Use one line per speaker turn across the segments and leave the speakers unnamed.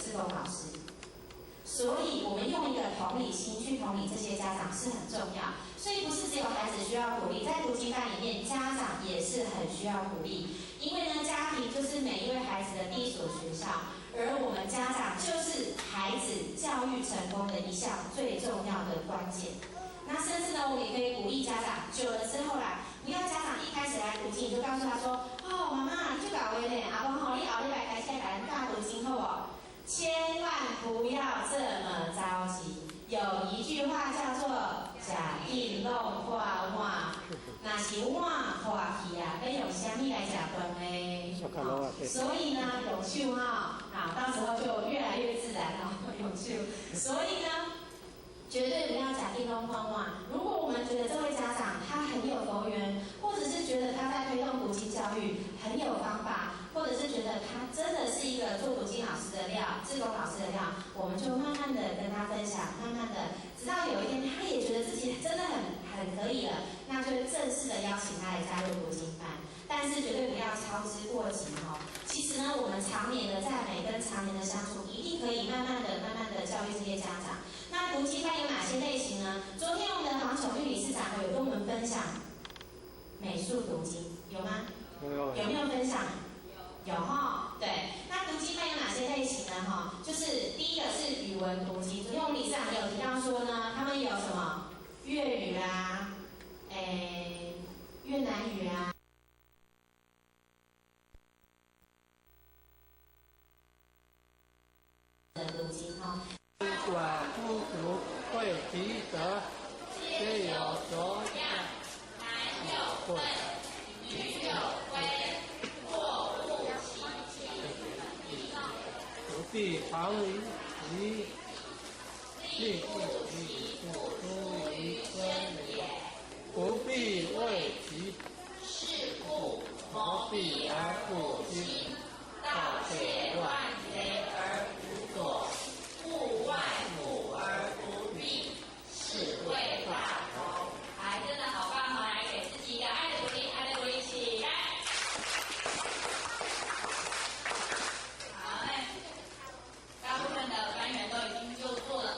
志工老师。所以，我们用一个同理心去同理这些家长是很重要。所以，不是只有孩子需要鼓励，在读经班里面，家长也是很需要鼓励。因为呢，家庭就是每一位孩子的第一所学校，而我们家长就是孩子教育成功的一项最重要的关键。那甚至呢，我们也可以鼓励家长，久了之后啦，不要家长一开始来读经，你就告诉他说：“哦，妈妈，就搞威嘞，阿公吼，你后礼拜开始来咱大读经好不好？”千万不要这么着急。有一句话叫做“假定弄画画”，那是画画去啊，要用什么来假分呢？所以呢，永秀哈，到时候就越来越自然了，永秀。所以呢，绝对不要假定弄画画。如果我们觉得这位家长他很有佛缘，或者是觉得他在推动读经教育很有方法，或者是觉得他真的是一个做读经老师的料、志工老师的料，我们就慢慢的跟他分享，慢慢的，直到有一天他也觉得自己真的很可以了，那就正式的邀请他来加入读经班，但是绝对不要操之过急哦。其实呢，我们常年的赞美跟常年的相处，一定可以慢慢的教育这些家长。那读经班有哪些类型呢？昨天我们的黄守玉理事长有跟我们分享美术读经，有吗？有没有分享？有哈，对。那读经班有哪些类型呢？哈，就是第一个是语文读经。昨天我们理事长有提到说呢，他们有什么粤语啊，越南语啊。的读经哈。
管不足，会疲则，皆有所养，男有份，女有归，或物其情。不必常于己，力不其出于身也。不必为其事故，谋必而不精，盗窃乱贼而不作。物外富而不避，是谓大谋。
来，真的好棒哦！来，给自己一个爱的鼓励，爱的鼓励起来。好嘞，大部分的班员都已经就座了。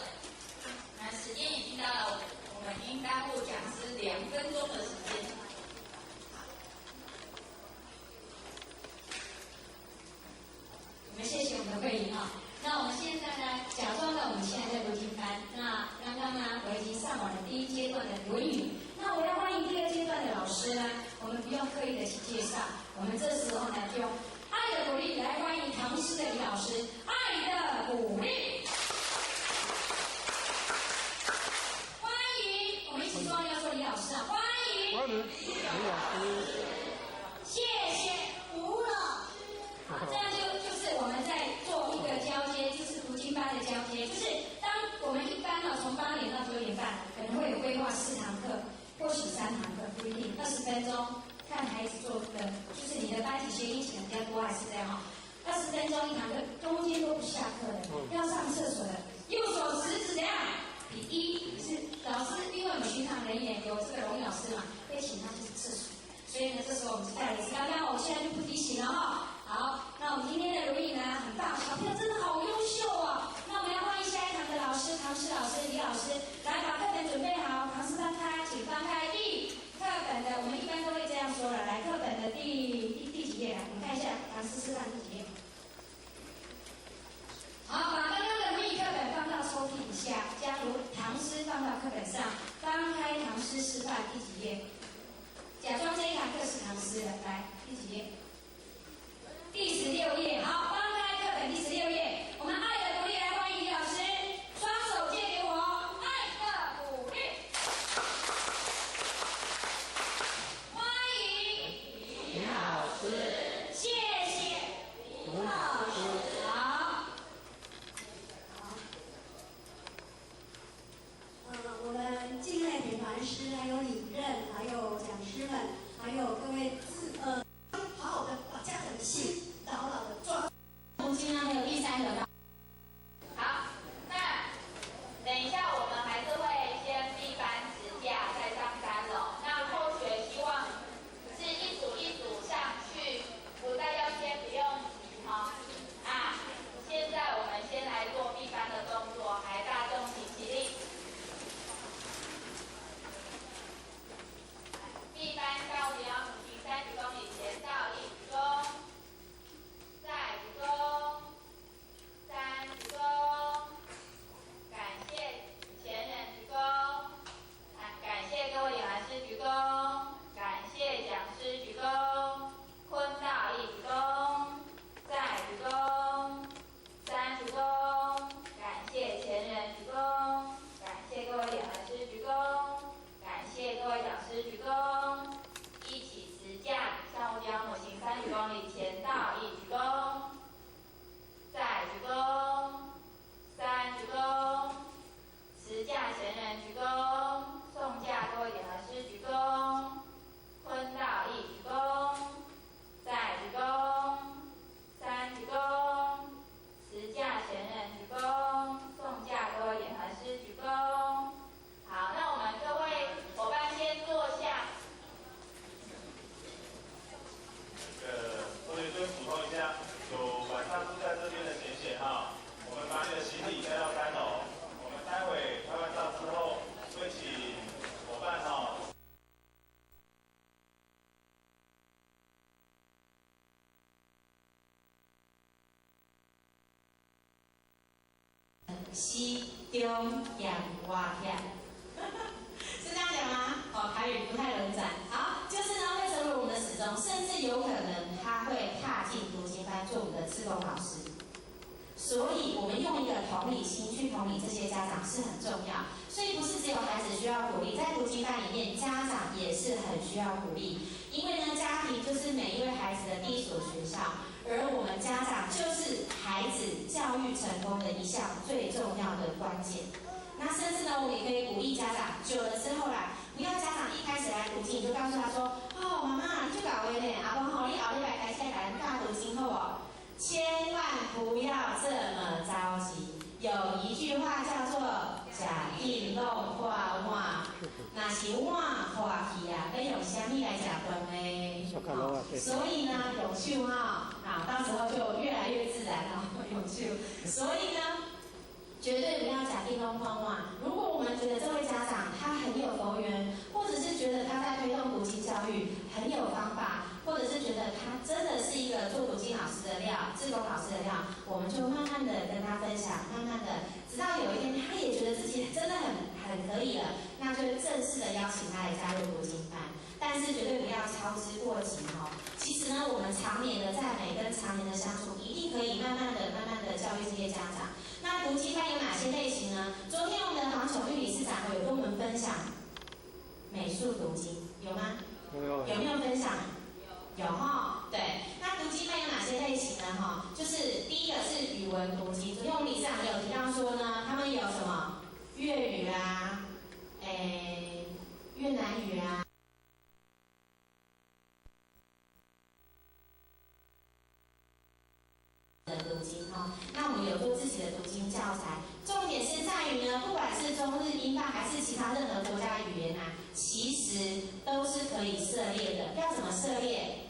那时间已经到了，我们应该部讲师2分钟的时间。我们谢谢我们的慧莹哈。那我们现在呢，假装呢我们现在在读经班。那刚刚呢，我已经上完了第1阶段的论语。那我要欢迎第2阶段的老师呢，我们不用刻意的去介绍，我们这时候呢，就用爱的鼓励来欢迎唐诗的李老师，爱的鼓励。欢迎，我们一起说要说李老师啊，欢迎。
欢迎李老师。
谢谢吴老师。好，这样就是我们在做一个交接，就是读经班的交接，就是当我们一般呢从8点到9点半，可能会有规划4堂课，或许3堂课，不一定，20分钟，看孩子做的，就是你的班级学音型比较多还是这样哈，20分钟1堂课，中间都不下课的，要上厕所的，右手食指怎样？比1是老师，因为我们巡堂人员有这个荣誉老师嘛，会请他去厕所。所以呢，这时候我们就带了资料，那我现在就不提醒了哈。好，那我们今天的录影呢很棒，小朋友真的好优秀哦。那我们要欢迎下一堂的老师，唐诗老师、李老师，来把课本准备好，唐诗翻开，请翻开课本的，我们一般都会这样说了，来课本的第几页来，我们看一下唐诗示范第几页。好，把刚刚的录影课本放到抽屉底下，将唐诗放到课本上，翻开唐诗示范第几页。假装这一堂课是唐诗的，来第几页？第16页。好，翻开课本第16页，我们爱的鼓励来欢迎李老师，双手借给我，爱的鼓励，欢迎李老师，谢谢李老师。好，
我们敬爱女团师，还有领任，还有讲师们，还有各位好好的把家长的心牢牢的抓。
读经呢，还有第3个。好，那等一下我们还是会先闭班执架，再上3楼。那后学希望是一组一组上去，不但要先不用急哈。现在我们先来。西中养蛙跳，是这样讲吗？哦，台语不太轮转。好，就是呢会成为我们的始终，甚至有可能他会踏进读经班做我们的志工老师。所以，我们用一个同理心去同理这些家长是很重要。所以，不是只有孩子需要鼓励，在读经班里面，家长也是很需要鼓励。因为呢，家庭就是每一位孩子的第一所学校，而我们家长就是孩子教育成功的一项最重要的关键。那甚至呢，我们也可以鼓励家长，久了之后啦，不要家长一开始来读经，你就告诉他说：“哦，妈妈，你就搞威呢，阿公吼，你后礼拜开始来咱大读经好不好？”千万不要这么着急。有一句话叫做“假定弄破碗”，那是碗破去啊，要用什么来假饭呢？所以呢，用手哈，到时候就越来越自然了，用手。所以呢，绝对不要假定弄破碗。如果我们觉得这位家长他很有佛缘，或者是觉得他在推动读经教育很有方法，或者是觉得他真的是一个做读经老师的料、志工老师的料，我们就慢慢的跟他分享，慢慢的，直到有一天他也觉得自己真的很可以了，那就正式的邀请他来加入读经班，但是绝对不要操之过急哦。其实呢，我们常年的赞美跟常年的相处，一定可以慢慢的教育这些家长。那读经班有哪些类型呢？昨天我们的黄守玉理事长有跟我们分享美术读经，有吗？有没有分享？有哈，对。那读经班有哪些类型呢？哈，就是第一个是语文读经。昨天我们理事长有提到说呢，他们有什么粤语啊，越南语啊。的读经哈，那我们有做自己的读经教材，重点是在于呢，不管是中日英法还是其他任何国家的语言啊，其实都是可以涉猎的。要怎么涉猎？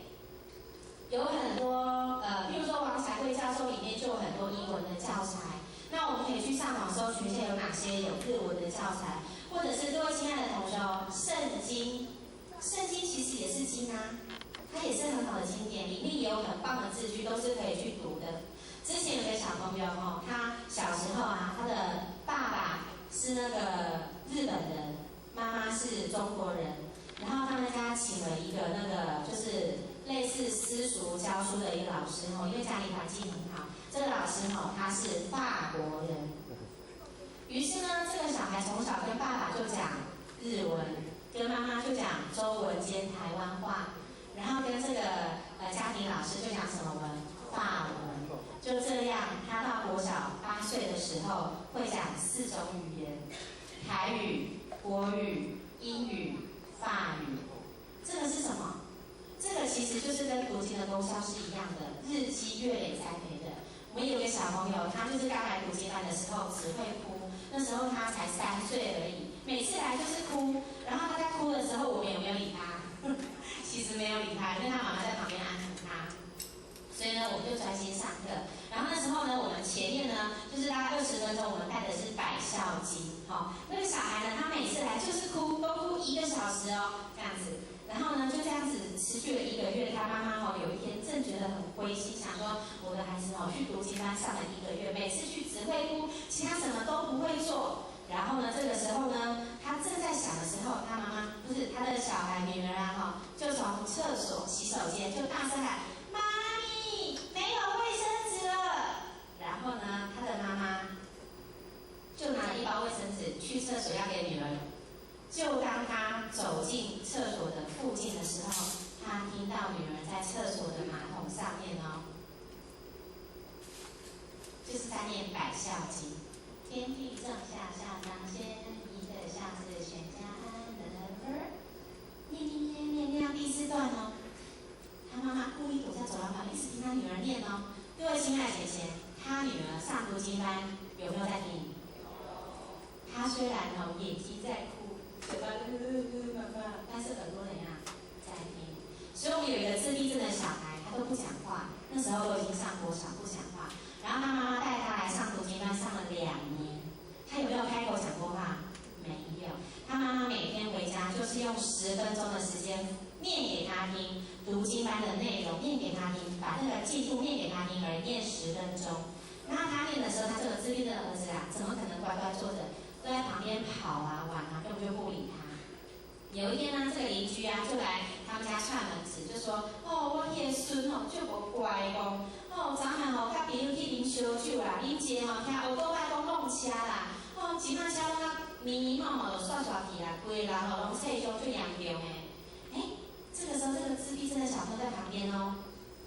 有很多比如说王彩慧教授里面就有很多英文的教材，那我们可以去上网搜寻一下有哪些有日文的教材，或者是各位亲爱的同学哦，圣经其实也是经啊。它也是很好的经典，里面也有很棒的字句，都是可以去读的。之前有个小朋友哦，他小时候啊，他的爸爸是那个日本人，妈妈是中国人，然后他们家请了一个那个就是类似私塾教书的一个老师哦，因为家里环境很好，这个老师哦他是法国人，于是呢，这个小孩从小跟爸爸就讲日文，跟妈妈就讲中文兼台湾话。然后跟这个家庭老师就讲什么文？法文。就这样，他到国小8岁的时候会讲4种语言：台语、国语、英语、法语。这个是什么？这个其实就是跟读经的功效是一样的，日积月累栽培的。我们有个小朋友，他就是刚来读经班的时候只会哭，那时候他才3岁而已，每次来就是哭。然后他在哭的时候，我们有没有理他？其实没有理他，因为他妈妈在旁边安抚他，所以呢，我们就专心上课。然后那时候呢，我们前面呢，就是大概20分钟，我们带的是百孝经，那个小孩呢，他每次来就是哭，都哭1个小时哦，这样子。然后呢，就这样子持续了1个月。他妈妈有一天正觉得很灰心，想说我的孩子去读经班上了1个月，每次去只会哭，其他什么都不会做。然后呢，这个时候呢，他正在想的时候，他妈妈不是他的小孩女儿啊，就从厕所洗手间就大声喊：“妈咪，没有卫生纸了！”然后呢，他的妈妈就拿了1包卫生纸去厕所要给女儿。就当他走进厕所的附近的时候，他听到女儿在厕所的马桶上面就是在念百孝经。天地正下下当先，一个孝字全家安乐。念到第4段哦，他妈妈故意躲在走廊旁边，一直听他女儿念哦。各位亲爱的姐姐，他女儿上读经班有没有在听？他虽然眼睛在哭，嘴巴但是耳朵怎样在听。所以我们有一个自闭症的小孩，他都不讲话，那时候都已经上国小不讲话。然后他妈妈带他来上读经班，上了2年。他有没有开口讲过话？没有。他妈妈每天回家就是用10分钟的时间念给他听读经班的内容，念给他听，把那个进度念给他听，而念10分钟。然后他念的时候，他这个自闭症的儿子啊，怎么可能乖乖坐着，都在旁边跑啊玩啊，根本就不理他。有一天呢，这个邻居啊就来他们家串门子，就说：哦，我迄个孙哦就无乖哦，哦，昨下吼甲朋友去啉烧酒啦，啉一个吼听乌倒摆讲弄车啦，哦，即摆车拢啊迷迷茫茫就煞煞去啦，规个人吼拢气胸最严重诶。哎，这个时候这个自闭症的小朋友在旁边哦，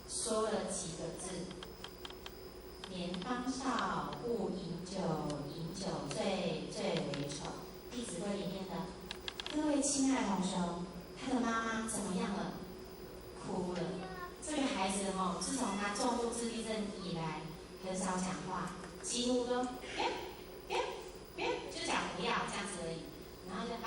说了几个字：年方少，勿饮酒，饮酒醉，醉为丑。《弟子规》里面的。各位亲爱的同学，他的妈妈怎么样了？哭了。这个孩子哦，自从他重度自闭症以来，很少讲话，几乎都别，就讲不要这样子而已。然后就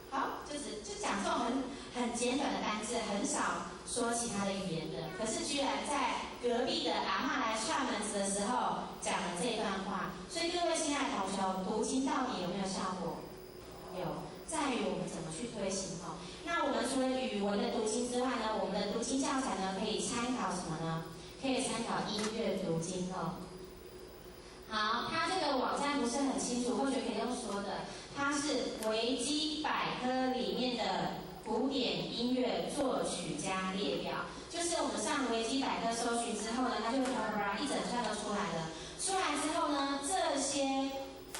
好，就讲这种很简短的单字，很少说其他的语言的。可是居然在隔壁的阿嬷来串门子的时候讲了这一段话。所以各位亲爱的同学，读经到底有没有效果？有。在于我们怎么去推行哦。那我们除了语文的读经之外呢，我们的读经教材呢可以参考什么呢？可以参考音乐读经哦。好，它这个网站不是很清楚，或许可以用说的，它是维基百科里面的古典音乐作曲家列表，就是我们上维基百科搜寻之后呢，它就会一整串都出来了。出来之后呢，这些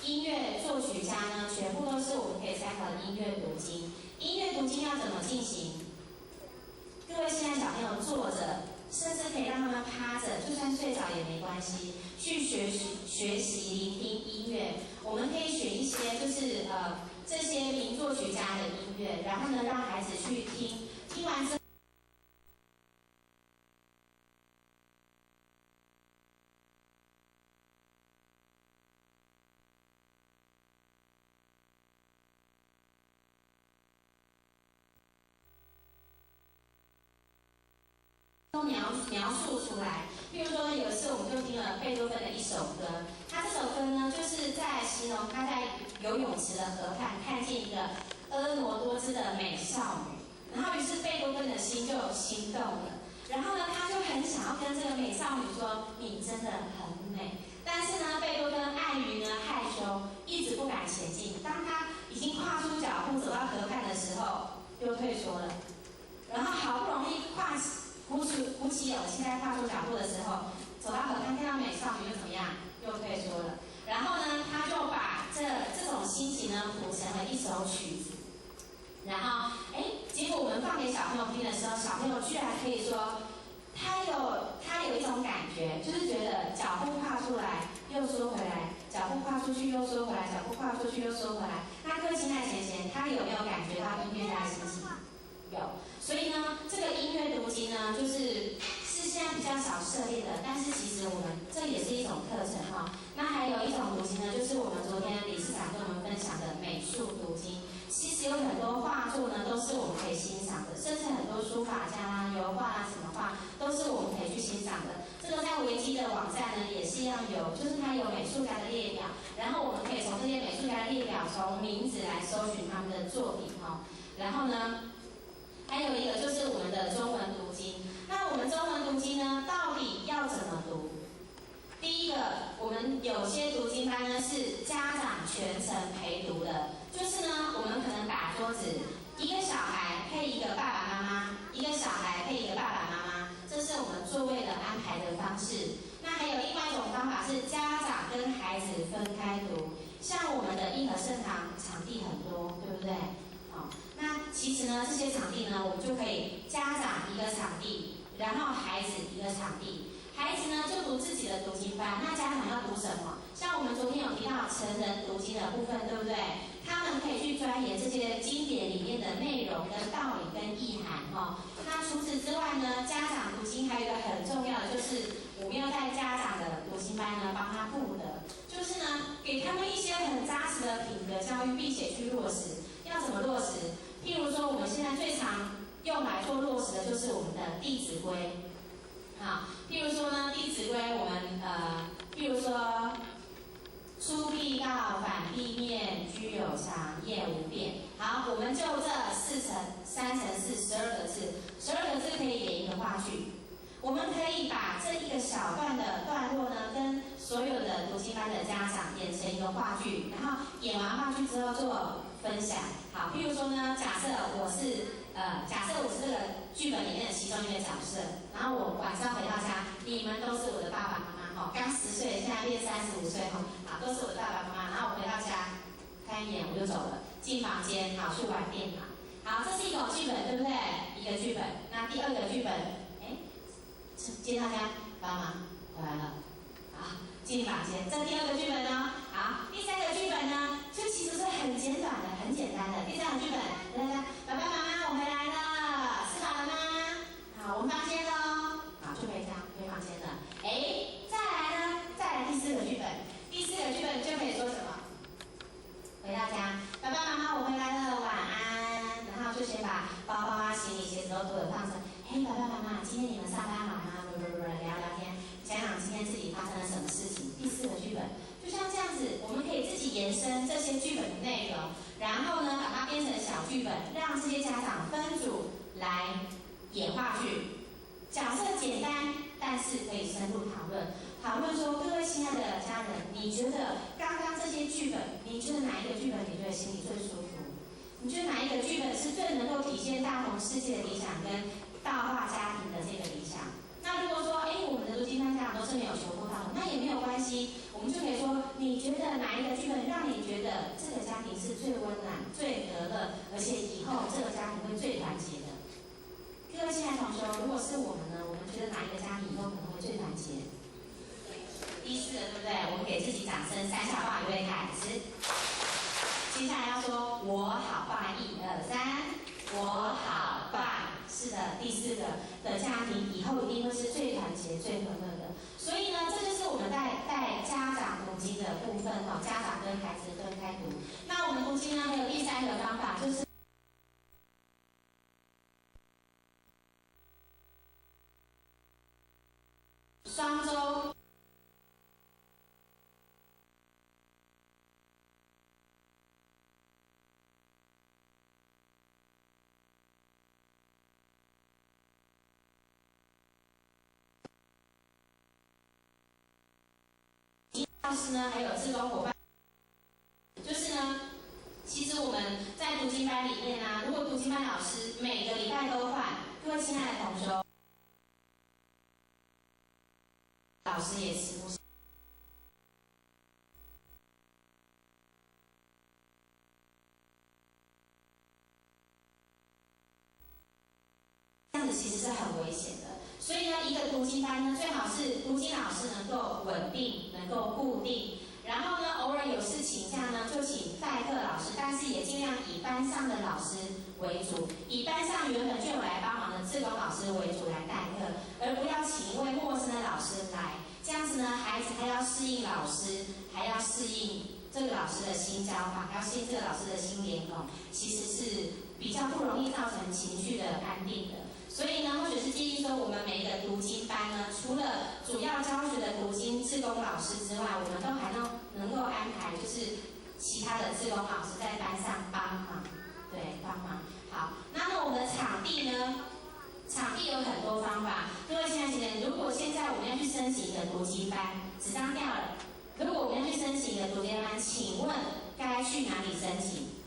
音乐作曲家呢，全部都是我们可以参考的音乐读经。音乐读经要怎么进行？各位现在小朋友坐着，甚至可以让他们趴着，就算睡着也没关系，去学习聆听音乐。我们可以选一些就是这些名作曲家的音乐，然后呢让孩子去听，听完之后。都描述出来，譬如说有一次我们就听了贝多芬的一首歌，他这首歌呢就是在形容他在游泳池的河畔看见一个婀娜多姿的美少女，然后于是贝多芬的心就心动了，然后呢他就很想要跟这个美少女说你真的很美，但是呢贝多芬碍于呢害羞，一直不敢前进，当他已经跨出脚步走到河畔的时候，又退缩了，然后好不容易鼓起勇气在跨出脚步的时候，走到河畔看到美少女又怎么样？又退缩了。然后呢，他就把这种心情呢谱成了一首曲子。然后，结果我们放给小朋友听的时候，小朋友居然可以说，他有一种感觉，就是觉得脚步跨出来又缩回来，脚步跨出去又缩回来，脚步跨出去又缩回来。那各位亲爱的贤贤，他有没有感觉到音乐家的心情？有。所以呢，这个音乐读经呢，是现在比较少涉猎的，但是其实我们这也是一种课程哈。那还有一种读经呢，就是我们昨天理事长跟我们分享的美术读经。其实有很多画作呢，都是我们可以欣赏的，甚至很多书法家啦、油画啦、什么画，都是我们可以去欣赏的。这个在维基的网站呢，也是一样有，就是它有美术家的列表，然后我们可以从这些美术家的列表，从名字来搜寻他们的作品哈。然后呢，还有一个就是我们的中文读经。那我们中文读经呢，到底要怎么读？第一个，我们有些读经班呢是家长全程陪读的，就是呢，我们可能打桌子，一个小孩配一个爸爸妈妈，一个小孩配一个爸爸妈妈，这是我们座位的安排的方式。那还有另外一种方法是家长跟孩子分开读，像我们的义和圣堂场地很多，对不对？那其实呢，这些场地呢，我们就可以家长一个场地，然后孩子一个场地。孩子呢就读自己的读经班，那家长要读什么？像我们昨天有提到成人读经的部分，对不对？他们可以去钻研这些经典里面的内容跟道理跟意涵哈。那除此之外呢，家长读经还有一个很重要的，就是我们要在家长的读经班呢帮他布的，就是呢给他们一些很扎实的品格教育，并且去落实。要怎么落实？譬如说，我们现在最常用来做落实的就是我们的《弟子规》。好，譬如说呢，《弟子规》我们譬如说，出必告，反必面，居有常，业无变。好，我们就这3乘4，12个字，12个字可以演一个话剧。我们可以把这一个小段的段落呢，跟所有的读经班的家长演成一个话剧，然后演完话剧之后做分享。好，譬如说呢，假设我是这个剧本里面的其中一个角色，然后我晚上回到家，你们都是我的爸爸妈妈，哈，刚10岁，现在变35岁，哈，好，都是我的爸爸妈妈。然后我回到家，看一眼我就走了，进房间，好，去玩电脑。好，这是一种剧本，对不对？一个剧本。那第二个剧本，接大家，爸妈回来了，好，进房间。这第二个剧本呢，好，第三个剧本呢，就其实是很简短的、很简单的。第三个剧本，大家，爸爸妈妈，我回来了，吃饱了吗？好，我们房间喽，好，就回家，回房间了。再来第4个剧本，第4个剧本就可以说什么？回到家，爸爸妈妈，我回来了，晚安。然后就先把包包啊、行李、鞋子都妥妥放着。爸爸妈妈，今天你们上班好吗？聊聊天，想想今天自己发生了什么事情。第4个剧本，就像这样子，我们可以自己延伸这些剧本的内容，然后呢，把它编成小剧本，让这些家长分组来演话剧。角色简单，但是可以深入讨论。讨论说，各位亲爱的家人，你觉得刚刚这些剧本，你觉得哪一个剧本你觉得心里最舒服？你觉得哪一个剧本是最能够体现大同世界的理想跟大化家庭的这个理想？那如果说，我们的读经班家长都是没有求过到的，那也没有关系，我们就可以说，你觉得哪一个剧本让你觉得这个家庭是最温暖、最和乐，而且以后这个家庭会最团结的？各位亲爱的同学，如果是我们呢，我们觉得哪一个家庭以后可能会最团结？第4个，对不对？我们给自己掌声，3小棒，预备开始。接下来要说我好棒，1、2、3，我好棒。是的，第4个的家庭以后一定会是最团结、最和乐的。所以呢，这就是我们带家长读经的部分哈，家长跟孩子分开读。那我们读经呢，还有第3个方法就是双周。老师呢，还有志工伙伴，就是呢，其实我们在读经班里面啊，如果读经班老师每个礼拜都换，各位亲爱的同学，老师也吃不消。这样子其实是很危险的。所以呢，一个读经班呢，最好是读经老师能够稳定，能够固定。然后呢，偶尔有事请假呢，就请代课老师，但是也尽量以班上的老师为主，以班上原本就有来帮忙的志工老师为主来代课，而不要请一位陌生的老师来。这样子呢，孩子还要适应老师，还要适应这个老师的新教法，还要适应这个老师的新脸孔，其实是比较不容易造成情绪的安定的。所以呢，或者是建议说，我们每一个读经班呢，除了主要教学的读经志工老师之外，我们都还能够安排就是其他的志工老师在班上帮忙，对，帮忙。好，那么我们的场地呢？场地有很多方法。各位亲爱的人，如果现在我们要去申请一个读经班，纸张掉了，如果我们要去申请一个读经班，请问该去哪里申请？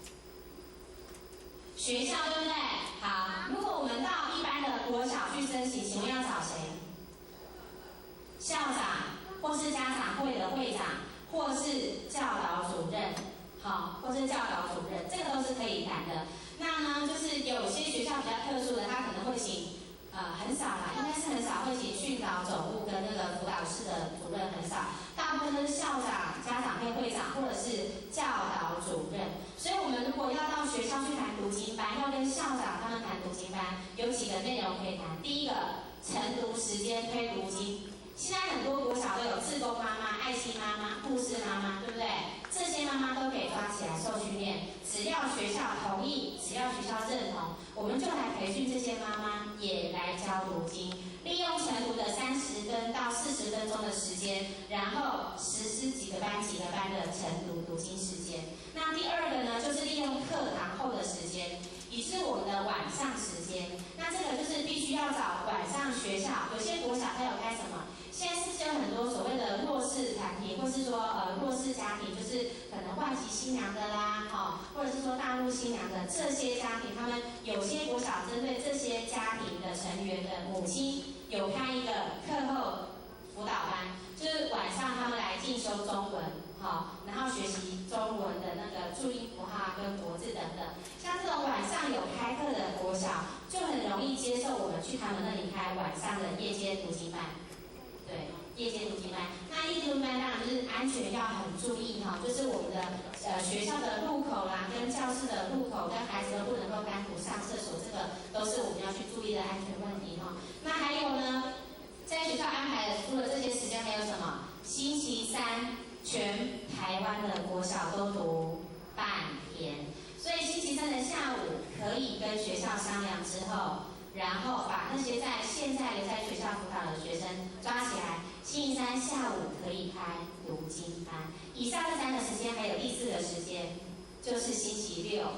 学校，对不对？好，如果我们到一般的国小去申请，请问要找谁？校长，或是家长会的会长，或是教导主任，好，或是教导主任，这个都是可以谈的。那呢，就是有些学校比较特殊的，他可能会请，很少啦，应该是很少会请训导总务跟那个辅导室的主任，很少，大部分都是校长、家长会会长或者是教导主任。所以我们如果要到学校去谈读经班，要跟校长他们谈读经班，有几个内容可以谈。第一个，晨读时间推读经。现在很多国小都有志工妈妈、爱心妈妈、护士妈妈，对不对？这些妈妈都可以抓起来受训练，只要学校同意，只要学校认同，我们就来培训这些妈妈，也来教读经，利用晨读的30分到40分钟的时间，然后实施几个班的晨读经时间。那第二个呢，就是利用课堂后的时间，也是我们的晚上时间。那这个就是必须要较早晚上学校，有些国小它有开什么？现在是不是有很多所谓的弱势团体，或是说弱势家庭，就是可能外籍新娘的啦，或者是说大陆新娘的这些家庭，他们有些国小针对这些家庭的成员的母亲，有开一个课后辅导班，就是晚上他们来进修中文，然后学习中文的那个注音符号跟国字等等。像这种晚上有开课的国小，就很容易接受我们去他们那里开晚上的夜间读经班。对，夜间读经班。那夜间读经班当然就是安全要很注意就是我们的学校的入口啦，跟教室的入口，跟孩子都不能够单独上厕所，这个都是我们要去注意的安全问题那还有呢，在学校安排的除了这些时间，还有什么？星期三全台湾的国小都读半天，所以星期三的下午可以跟学校商量之后。然后把那些现在留在学校辅导的学生抓起来，星期三下午可以开读经班。以上这3个时间，还有第4个时间，就是星期六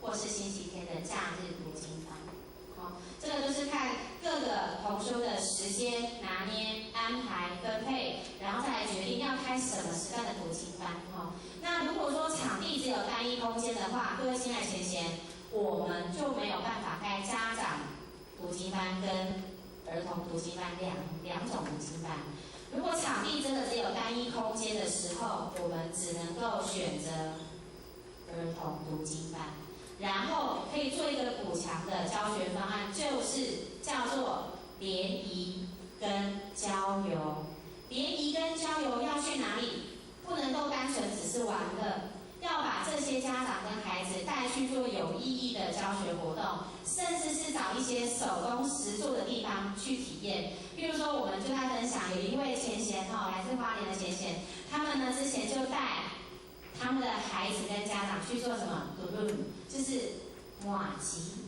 或是星期天的假日读经班。这个就是看各个同修的时间拿捏、安排、分配，然后再来决定要开什么时段的读经班。那如果说场地只有单一空间的话，各位亲爱贤贤，我们就没有办法开家长读经班跟儿童读经班两种读经班。如果场地真的只有单一空间的时候，我们只能够选择儿童读经班，然后可以做一个补强的教学方案，就是叫做联谊跟郊游。联谊跟郊游要去哪里？不能够单纯只是玩乐。要把这些家长跟孩子带去做有意义的教学活动，甚至是找一些手工实作的地方去体验。比如说，我们就在分享有一位贤贤来自花莲的贤贤，他们呢之前就带他们的孩子跟家长去做什么？就是麻糬。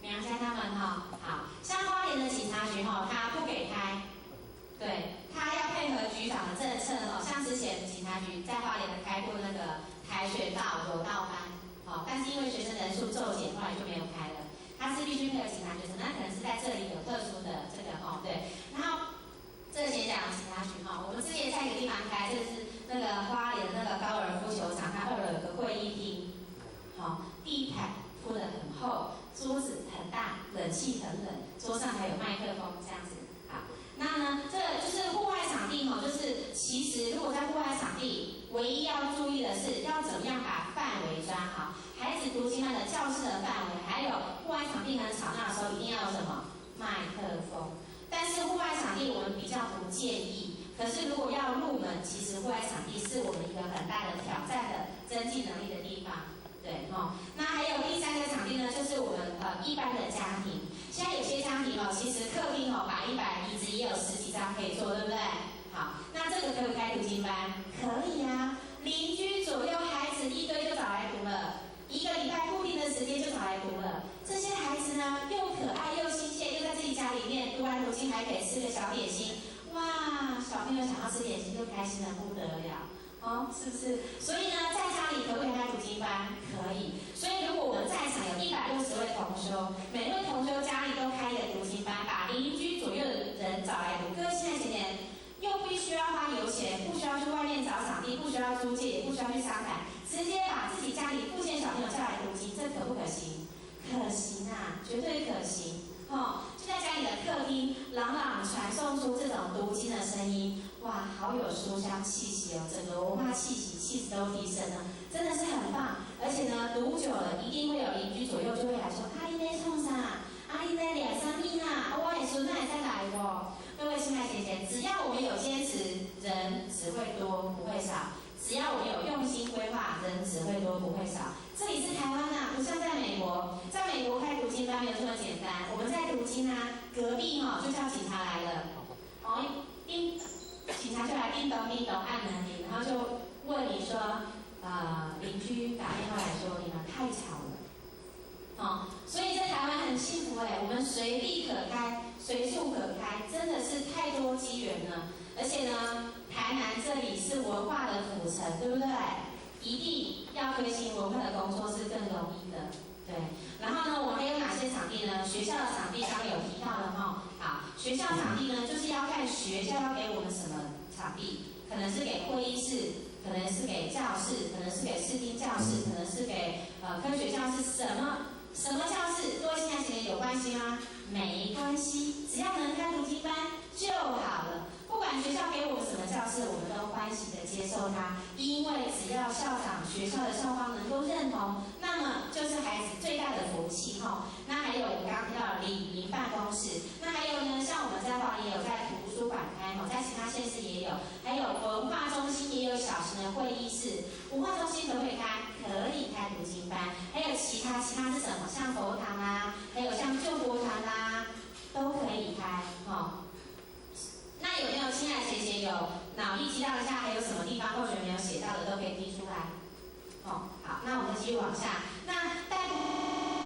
娘家他们好，像花莲的警察局他不给开，对，他要配合局长的政策像之前警察局在花莲的开过那个跆拳道柔道班，但是因为学生人数骤减，后来就没有开了。他是必须配合警察局，那可能是在这里有特殊的这个对。然后这个先讲警察局我们之前在一个地方开，就是那个花莲的那个高尔夫球场，它2楼有个会议厅，地毯铺得很厚，桌子很大，冷气很冷，桌上还有麦克风这样子。好，那呢，这个就是户外场地就是其实如果在户外场地，唯一要注意的是要怎么样把范围抓好。孩子读经班的教室的范围，还有户外场地很吵闹的时候，一定要有什么麦克风。但是户外场地我们比较不建议。可是如果要入门，其实户外场地是我们一个很大的挑战的增进能力的地方。对那还有第3个场地呢，就是我们一般的家庭。现在有些家庭其实客厅摆100椅子也有10几张可以坐，对不对？好，那这个可不可以开读经班？可以啊，邻居左右孩子一堆就找来读了，1个礼拜固定的时间就找来读了。这些孩子呢，又可爱又新鲜，又在自己家里面读完读经还可以吃个小点心，哇，小朋友想要吃点心就开心的不得了。是不是？所以呢，在家里可不可以开读经班？可以。所以如果我们在场有160位同修，每位同修家里都开一个读经班，把邻居左右的人找来读。各位亲爱的姐姐，又不需要花油钱，不需要去外面找场地，不需要租借，也不需要去商谈，直接把自己家里附近的小朋友叫来读经，这可不可行？可行啊，绝对可行。就在家里的客厅，朗朗传送出这种读经的声音，哇，好有书香气息整个文化气质都提升了，真的是很棒。而且呢，读久了，一定会有邻居左右就会来说：“阿姨在冲啥？阿姨在班没有这么简单。我们在读经啊，隔壁就叫警察来了，警察就来叮咚叮咚按门铃，然后就问你说，邻居打电话来说你们太吵了，所以在台湾很幸福我们随地可开，随处可开，真的是太多机缘了。而且呢，台南这里是文化的府城，对不对？一定要推行文化的工作是更容易的，对。然后呢，我们还有哪些场地呢？学校的场地刚刚有提到了好，学校场地呢，就是要看学校要给我们什么场地，可能是给会议室，可能是给教室，可能是给视听教室，可能是给科学教室，什么教室？各位亲爱的有关系吗？没关系，只要能开读经班就好了。不管学校给我们什么教室，我们都欢喜的接受它，因为只要校长、学校的校方能够认同，那么就是孩子最大的福气那还有我们刚刚提到的礼仪办公室，那还有呢，像我们在华也有在图书馆开在其他县市也有，还有文化中心也有小型的会议室。文化中心可不可以开？可以开读经班，还有其他是什么？像佛堂啦，还有像救国团啦，都可以开那有没有亲爱的姐姐有脑力激荡一下？还有什么地方同学没有写到的都可以提出来好，那我们继续往下。